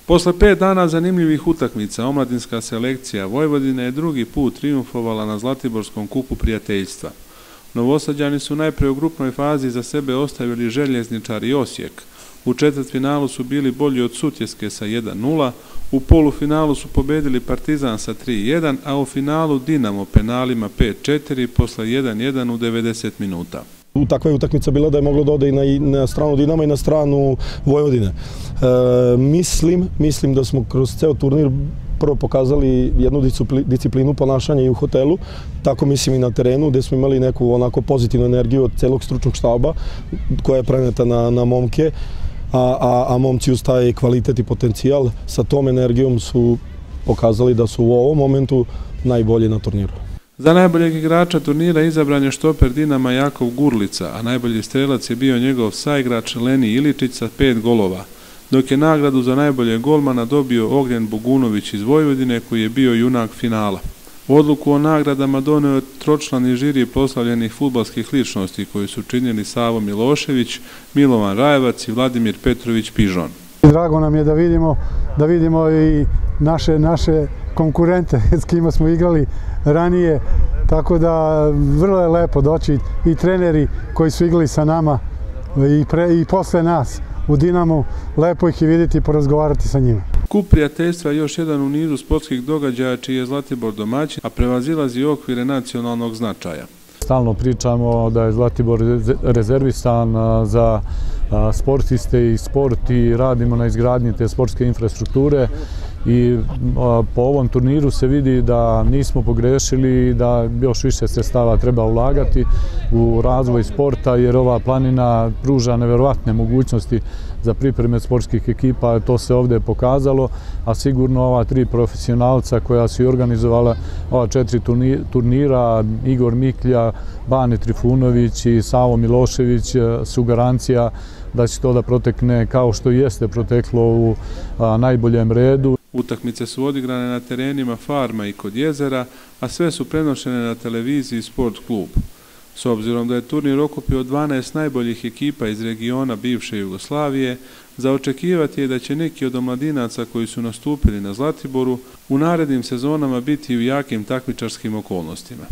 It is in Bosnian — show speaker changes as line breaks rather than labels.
Posle 5 dana zanimljivih utakmica, omladinska selekcija Vojvodine je drugi put trijumfovala na Zlatiborskom kupu prijateljstva. Novosađani su najpre u grupnoj fazi za sebe ostavili Željezničar i Osijek. U četvrtfinalu su bili bolji od Sutjeske sa 1:0, u polufinalu su pobedili Partizan sa 3:1, a u finalu Dinamo penalima 5:4 posle 1:1 u 90 minuta.
Takva je utakmica bila da je moglo da ode i na stranu Dinama i na stranu Vojvodine. Mislim da smo kroz ceo turnir prvo pokazali jednu disciplinu ponašanja i u hotelu, tako mislim i na terenu, gde smo imali neku onako pozitivnu energiju od celog stručnog štaba koja je preneta na momke, a momci uz taj kvalitet i potencijal sa tom energijom su pokazali da su u ovom momentu najbolji na turniru.
Za najboljeg igrača turnira izabran je štoper Dinama Jakov Gurlica, a najbolji strelac je bio njegov saigrač Leni Iličić sa 5 golova, dok je nagradu za najboljeg golmana dobio Ognjen Bogunović iz Vojvodine koji je bio junak finala. Odluku o nagradama doneo je tročlani žiri proslavljenih fudbalskih ličnosti koji su činili Savo Milošević, Milovan Rajevac i Vladimir Petrović Pižon.
Drago nam je da vidimo i naše konkurente s kojima smo igrali ranije, tako da vrlo je lepo doći i treneri koji su igrali sa nama i posle nas u Dinamu, lepo ih je vidjeti i porazgovarati sa njima.
Kup prijateljstva je još jedan u nizu sportskih događaja čiji je Zlatibor domaćin, a prevazilazi okvire nacionalnog značaja.
Stalno pričamo da je Zlatibor rezervisan za sportiste i sport i radimo na izgradnji te sportske infrastrukture i po ovom turniru se vidi da nismo pogrešili i da još više sredstava treba ulagati u razvoj sporta jer ova planina pruža neverovatne mogućnosti za pripreme sportskih ekipa, to se ovdje pokazalo, a sigurno ova 3 profesionalca koja su organizovala ova 4 turnira, Igor Miklja, Bane Trifunović i Savo Milošević su garancija da će to da protekne kao što jeste proteklo u najboljem redu.
Utakmice su odigrane na terenima Farma i kod jezera, a sve su prenošene na televiziji Sport klub. S obzirom da je turnir okupio 12 najboljih ekipa iz regiona bivše Jugoslavije, za očekivati je da će neki od omladinaca koji su nastupili na Zlatiboru u narednim sezonama biti u jakim takmičarskim okolnostima.